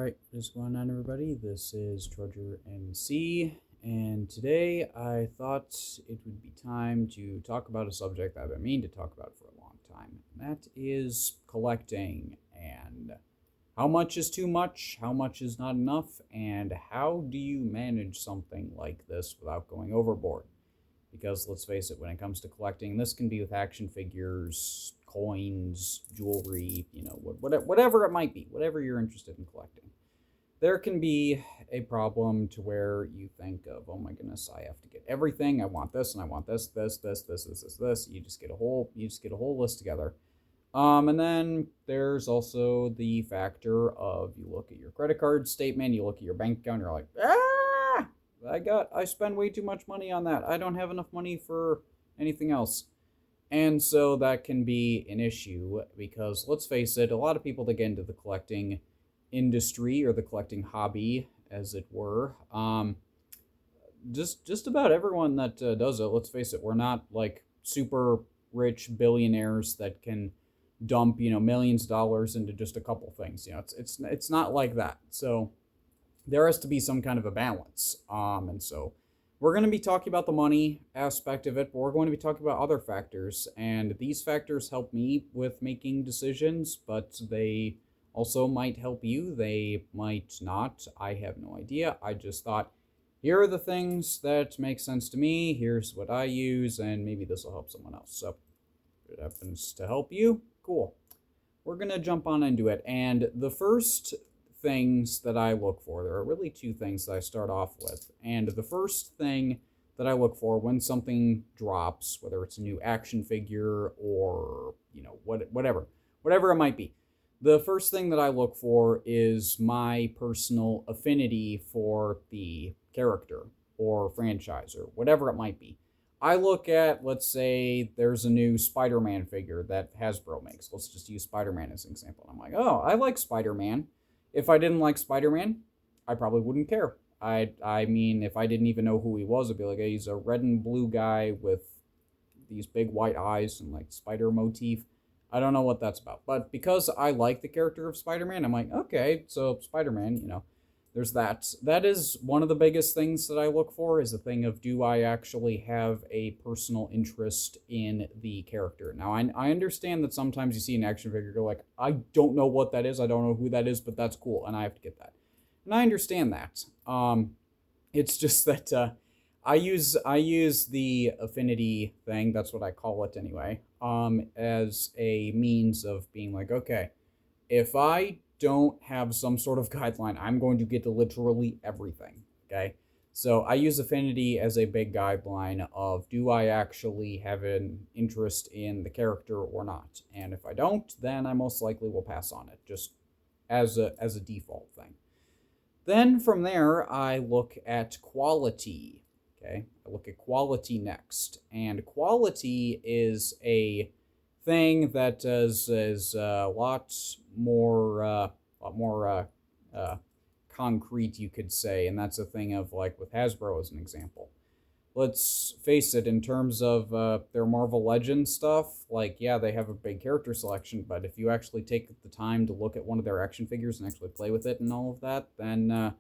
Alright, what's going on, everybody? This is Trudger MC, and today I thought it would be time to talk about a subject I've been meaning to talk about for a long time. And that is collecting, and how much is too much, how much is not enough, and how do you manage something like this without going overboard? Because let's face it, when it comes to collecting, this can be with action figures, coins, jewelry, whatever it might be, whatever you're interested in collecting. There can be a problem to where you think of, oh my goodness, I have to get everything. I want this, and I want this. You just get a whole list together. And then there's also the factor of you look at your credit card statement, you look at your bank account, you're like, I spend way too much money on that. I don't have enough money for anything else. And so that can be an issue because, let's face it, a lot of people that get into the collecting industry or the collecting hobby, as it were, just about everyone that does it, let's face it, we're not like super rich billionaires that can dump millions of dollars into just a couple things. It's not like that. So there has to be some kind of a balance. And so we're going to be talking about the money aspect of it, but we're going to be talking about other factors. And these factors help me with making decisions, but they also might help you. They might not. I have no idea. I just thought, here are the things that make sense to me. Here's what I use, and maybe this will help someone else. So if it happens to help you, cool. We're going to jump on into it. And the first things that I look for, there are really two things that I start off with. And the first thing that I look for when something drops, whether it's a new action figure or, whatever it might be, the first thing that I look for is my personal affinity for the character or franchise or whatever it might be. I look at, let's say there's a new Spider-Man figure that Hasbro makes. Let's just use Spider-Man as an example. I'm like, oh, I like Spider-Man. If I didn't like Spider-Man, I probably wouldn't care. I mean, if I didn't even know who he was, I'd be like, hey, he's a red and blue guy with these big white eyes and like spider motif. I don't know what that's about. But because I like the character of Spider-Man, I'm like, okay, so Spider-Man, there's that. That is one of the biggest things that I look for, is the thing of, do I actually have a personal interest in the character? Now, I understand that sometimes you see an action figure, you're like, I don't know what that is, I don't know who that is, but that's cool, and I have to get that. And I understand that. It's just that I use the affinity thing, that's what I call it anyway, as a means of being like, okay, if I don't have some sort of guideline, I'm going to get literally everything, okay? So I use affinity as a big guideline of, do I actually have an interest in the character or not? And if I don't, then I most likely will pass on it, just as a default thing. Then from there, I look at quality, okay? I look at quality next, and quality is a thing that is a lot more concrete, you could say, and that's a thing of, like, with Hasbro as an example. Let's face it, in terms of their Marvel Legends stuff, like, yeah, they have a big character selection, but if you actually take the time to look at one of their action figures and actually play with it and all of that, then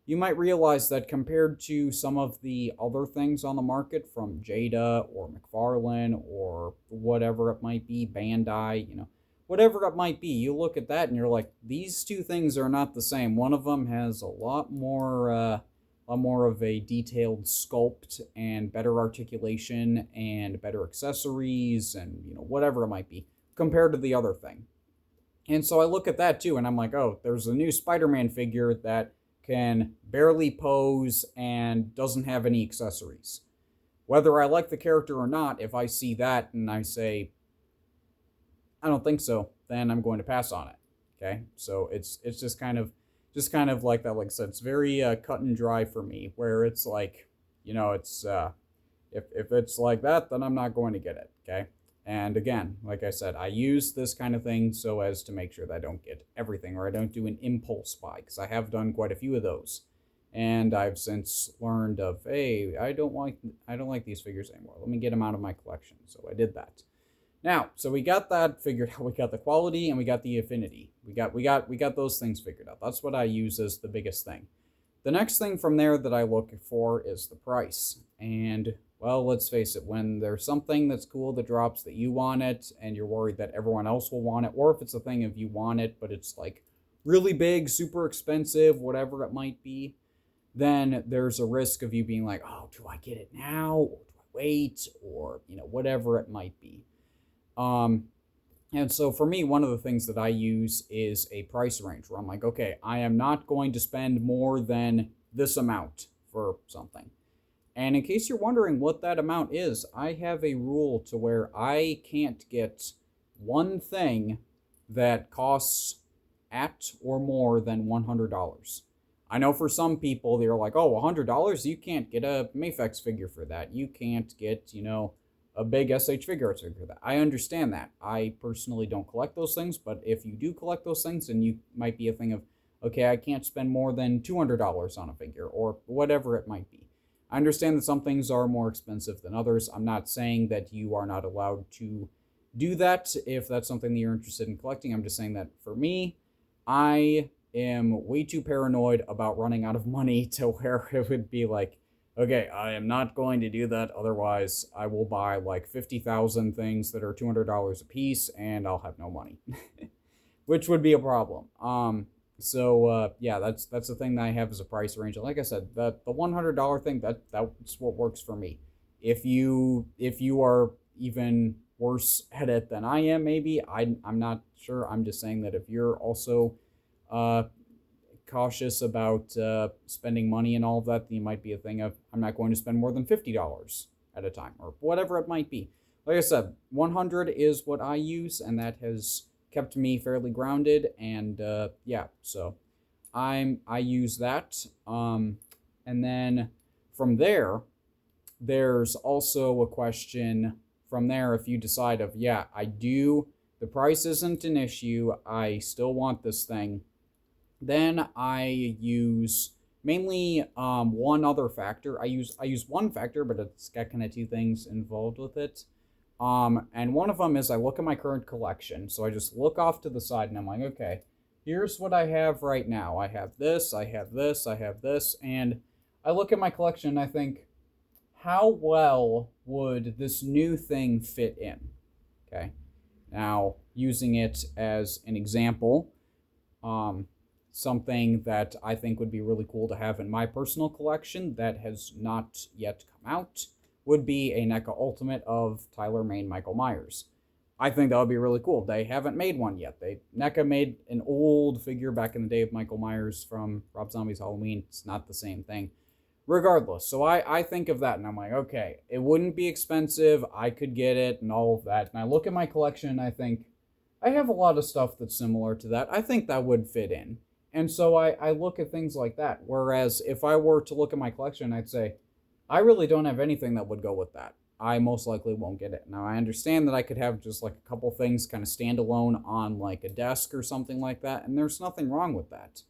you might realize that compared to some of the other things on the market from Jada or McFarlane or whatever it might be, Bandai, whatever it might be, you look at that and you're like, these two things are not the same. One of them has a lot more of a detailed sculpt and better articulation and better accessories and, whatever it might be, compared to the other thing. And so I look at that too, and I'm like, oh, there's a new Spider-Man figure that can barely pose and doesn't have any accessories. Whether I like the character or not, if I see that and I say, I don't think so, then I'm going to pass on it. Okay? So it's just kind of like that. Like I said, it's very cut and dry for me, where it's like, it's if it's like that, then I'm not going to get it. Okay? And again, like I said, I use this kind of thing so as to make sure that I don't get everything, or I don't do an impulse buy, because I have done quite a few of those. And I've since learned of, hey, I don't like these figures anymore. Let me get them out of my collection. So I did that. Now, so we got that figured out. We got the quality and we got the affinity. We got those things figured out. That's what I use as the biggest thing. The next thing from there that I look for is the price. And well, let's face it, when there's something that's cool that drops that you want it and you're worried that everyone else will want it, or if it's a thing if you want it, but it's like really big, super expensive, whatever it might be, then there's a risk of you being like, oh, do I get it now? Or do I wait? Or, whatever it might be. And so for me, one of the things that I use is a price range where I'm like, okay, I am not going to spend more than this amount for something. And in case you're wondering what that amount is, I have a rule to where I can't get one thing that costs at or more than $100. I know for some people, they're like, oh, $100? You can't get a Mafex figure for that. You can't get, a big SH figure arts figure for that. I understand that. I personally don't collect those things, but if you do collect those things, then you might be a thing of, okay, I can't spend more than $200 on a figure, or whatever it might be. I understand that some things are more expensive than others. I'm not saying that you are not allowed to do that if that's something that you're interested in collecting. I'm just saying that for me, I am way too paranoid about running out of money to where it would be like, okay, I am not going to do that. Otherwise, I will buy like 50,000 things that are $200 a piece and I'll have no money, which would be a problem. Yeah, that's the thing that I have as a price range. And like I said, the $100 thing, that's what works for me. If you are even worse at it than I am, maybe I'm not sure. I'm just saying that if you're also cautious about spending money and all of that, then you might be a thing of, I'm not going to spend more than $50 at a time, or whatever it might be. Like I said, 100 is what I use, and that has kept me fairly grounded, and so I use that, and then from there's also a question from there. If you decide of, the price isn't an issue, I still want this thing, then I use mainly one other factor. I use one factor, but it's got kind of two things involved with it. And one of them is I look at my current collection. So I just look off to the side and I'm like, okay, here's what I have right now. I have this, I have this, I have this. And I look at my collection and I think, how well would this new thing fit in? Okay. Now, using it as an example, something that I think would be really cool to have in my personal collection that has not yet come out would be a NECA Ultimate of Tyler Mane Michael Myers. I think that would be really cool. They haven't made one yet. NECA made an old figure back in the day of Michael Myers from Rob Zombie's Halloween. It's not the same thing. Regardless, so I think of that and I'm like, okay, it wouldn't be expensive. I could get it and all of that. And I look at my collection and I think, I have a lot of stuff that's similar to that. I think that would fit in. And so I look at things like that. Whereas if I were to look at my collection, I'd say, I really don't have anything that would go with that. I most likely won't get it. Now, I understand that I could have just like a couple things kind of standalone on like a desk or something like that, and there's nothing wrong with that.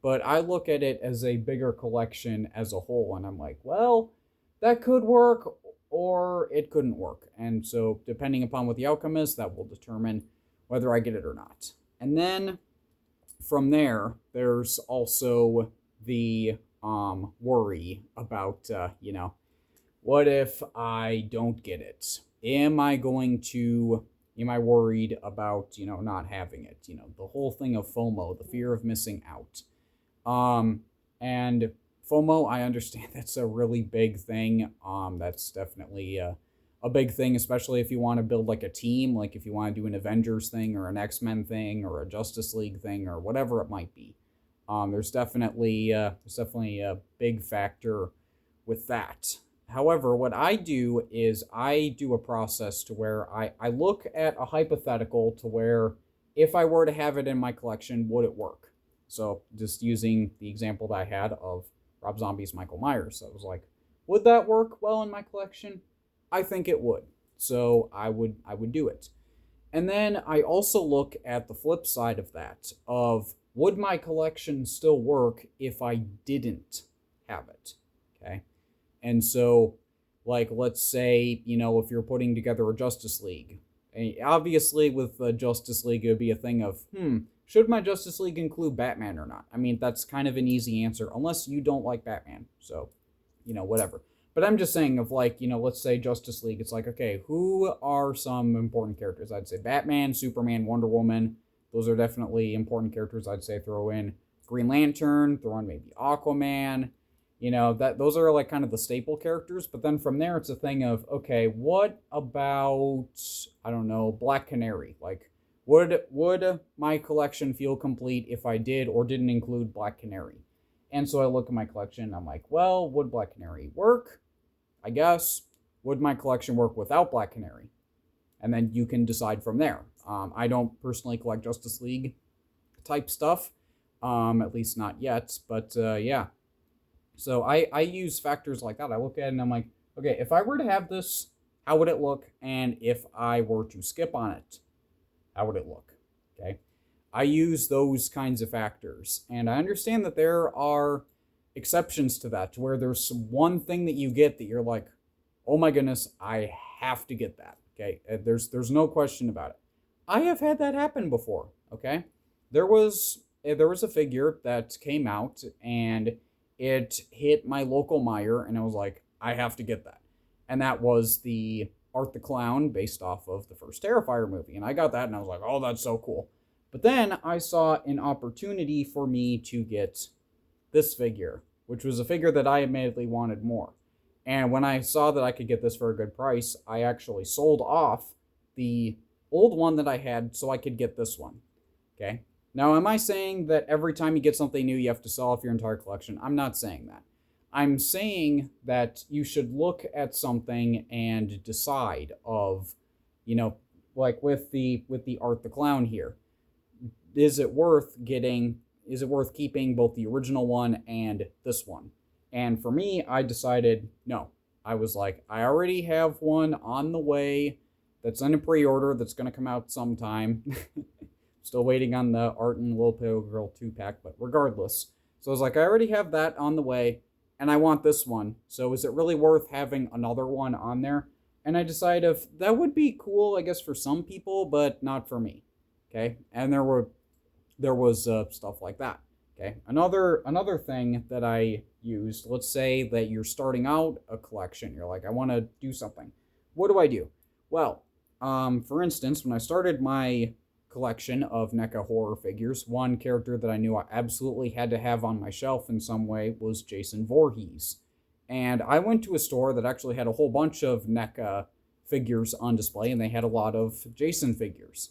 But I look at it as a bigger collection as a whole, and I'm like, well, that could work or it couldn't work. And so depending upon what the outcome is, that will determine whether I get it or not. And then from there, there's also the worry about, what if I don't get it? Am I worried about, not having it? The whole thing of FOMO, the fear of missing out. And FOMO, I understand that's a really big thing. That's definitely a big thing, especially if you want to build like a team, like if you want to do an Avengers thing or an X-Men thing or a Justice League thing or whatever it might be. There's definitely a big factor with that. However, what I do is I do a process to where I look at a hypothetical to where if I were to have it in my collection, would it work? So just using the example that I had of Rob Zombie's Michael Myers. So I was like, would that work well in my collection? I think it would. So I would do it. And then I also look at the flip side of that of, would my collection still work if I didn't have it? Okay. And so, like, let's say, if you're putting together a Justice League Obviously, with Justice League, it would be a thing of, should my Justice League include Batman or not? I mean, that's kind of an easy answer, unless you don't like Batman. So, whatever. But I'm just saying of like, let's say Justice League. It's like, okay, who are some important characters? I'd say Batman, Superman, Wonder Woman. Those are definitely important characters. I'd say throw in Green Lantern, throw in maybe Aquaman. Those are like kind of the staple characters. But then from there, it's a thing of, okay, what about, I don't know, Black Canary? Like, would my collection feel complete if I did or didn't include Black Canary? And so I look at my collection and I'm like, well, would Black Canary work? I guess. Would my collection work without Black Canary? And then you can decide from there. I don't personally collect Justice League type stuff, at least not yet. But yeah. So I use factors like that. I look at it and I'm like, okay, if I were to have this, how would it look? And if I were to skip on it, how would it look? Okay. I use those kinds of factors. And I understand that there are exceptions to that, to where there's one thing that you get that you're like, oh my goodness, I have to get that. Okay. There's no question about it. I have had that happen before. Okay. There was a figure that came out and it hit my local Meijer and I was like, I have to get that. And that was the Art the Clown based off of the first Terrifier movie. And I got that and I was like, oh, that's so cool. But then I saw an opportunity for me to get this figure, which was a figure that I admittedly wanted more. And when I saw that I could get this for a good price, I actually sold off the old one that I had so I could get this one. Okay. Now, am I saying that every time you get something new, you have to sell off your entire collection? I'm not saying that. I'm saying that you should look at something and decide of, like with the Art the Clown here, is it worth keeping both the original one and this one? And for me, I decided no. I was like, I already have one on the way that's in a pre-order that's going to come out sometime. Still waiting on the Art and Little Pale Girl 2-pack, but regardless. So I was like, I already have that on the way, and I want this one. So is it really worth having another one on there? And I decided if that would be cool, I guess, for some people, but not for me. Okay? And there was stuff like that. Okay? Another thing that I used, let's say that you're starting out a collection. You're like, I want to do something. What do I do? Well, for instance, when I started my collection of NECA horror figures, one character that I knew I absolutely had to have on my shelf in some way was Jason Voorhees. And I went to a store that actually had a whole bunch of NECA figures on display, and they had a lot of Jason figures.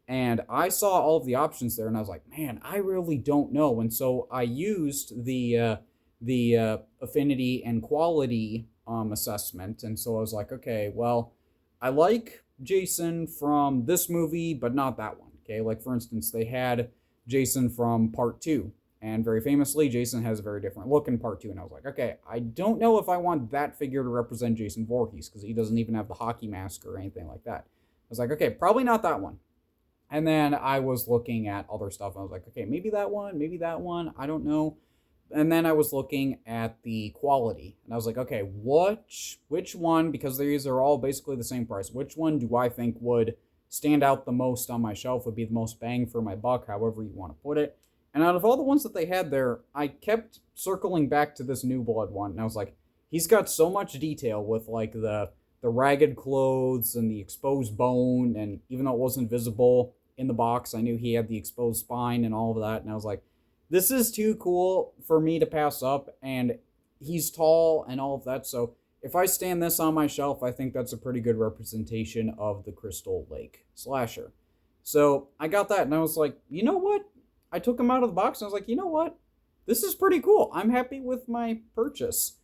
And I saw all of the options there, and I was like, man, I really don't know. And so I used the affinity and quality assessment. And so I was like, okay, well, I like Jason from this movie, but not that one. Okay, like for instance, they had Jason from Part 2, and very famously, Jason has a very different look in Part 2, and I was like, okay, I don't know if I want that figure to represent Jason Voorhees, because he doesn't even have the hockey mask or anything like that. I was like, okay, probably not that one. And then I was looking at other stuff, and I was like, okay, maybe that one, I don't know. And then I was looking at the quality, and I was like, okay, which one, because these are all basically the same price, which one do I think would stand out the most on my shelf, would be the most bang for my buck, however you want to put it. And out of all the ones that they had there, I kept circling back to this New Blood one, and I was like, he's got so much detail with like the ragged clothes and the exposed bone, and even though it wasn't visible in the box, I knew he had the exposed spine and all of that, and I was like, this is too cool for me to pass up, and he's tall and all of that, so if I stand this on my shelf, I think that's a pretty good representation of the Crystal Lake Slasher. So I got that, and I was like, you know what? I took him out of the box, and I was like, you know what? This is pretty cool. I'm happy with my purchase.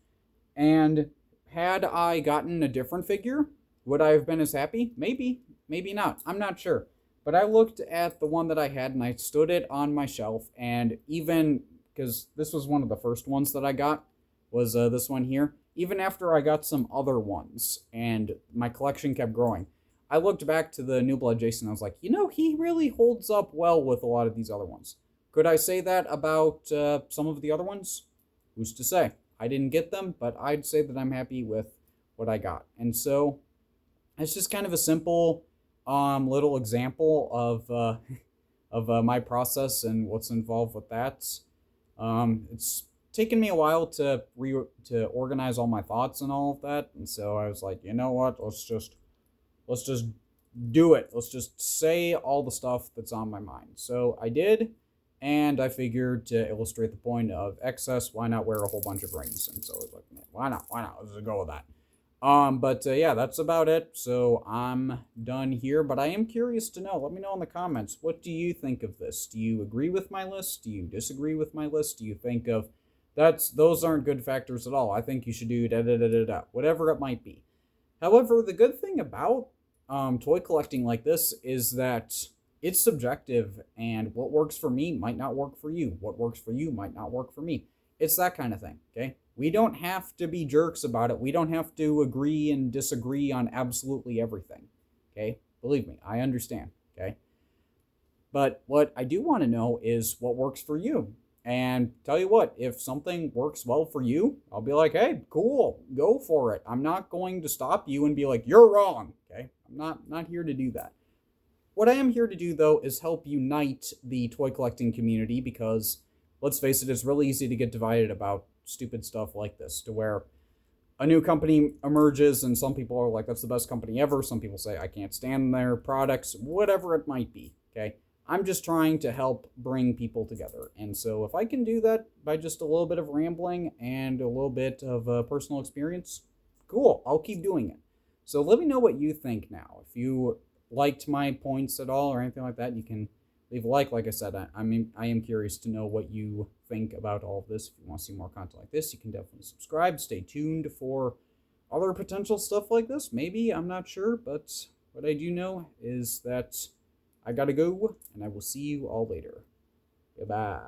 And had I gotten a different figure, would I have been as happy? Maybe. Maybe not. I'm not sure. But I looked at the one that I had, and I stood it on my shelf, and even, because this was one of the first ones that I got, was this one here. Even after I got some other ones, and my collection kept growing, I looked back to the New Blood Jason, and I was like, he really holds up well with a lot of these other ones. Could I say that about some of the other ones? Who's to say? I didn't get them, but I'd say that I'm happy with what I got. And so, it's just kind of a simple little example of my process and what's involved with that. It's taken me a while to organize all my thoughts and all of that, and so I was like, you know what? Let's just do it. Let's just say all the stuff that's on my mind. So I did, and I figured to illustrate the point of excess, why not wear a whole bunch of rings? And so I was like, man, why not? Why not? Let's just go with that. But yeah, that's about it. So I'm done here, but I am curious to know. Let me know in the comments. What do you think of this? Do you agree with my list? Do you disagree with my list? Do you think of those aren't good factors at all? I think you should do da da da da da, whatever it might be. However, the good thing about toy collecting like this is that it's subjective, and what works for me might not work for you. What works for you might not work for me. It's that kind of thing, okay? We don't have to be jerks about it. We don't have to agree and disagree on absolutely everything, okay? Believe me, I understand, okay? But what I do want to know is what works for you. And tell you what, if something works well for you, I'll be like, hey, cool, go for it. I'm not going to stop you and be like, you're wrong, okay? I'm not here to do that. What I am here to do, though, is help unite the toy collecting community because, let's face it, it's really easy to get divided about stupid stuff like this, to where a new company emerges and some people are like, that's the best company ever. Some people say, I can't stand their products, whatever it might be, okay? I'm just trying to help bring people together. And so if I can do that by just a little bit of rambling and a little bit of personal experience, cool, I'll keep doing it. So let me know what you think now. If you liked my points at all or anything like that, you can leave a like. Like I said, I am curious to know what you think about all of this. If you want to see more content like this, you can definitely subscribe. Stay tuned for other potential stuff like this. Maybe, I'm not sure, but what I do know is that I gotta go, and I will see you all later. Goodbye.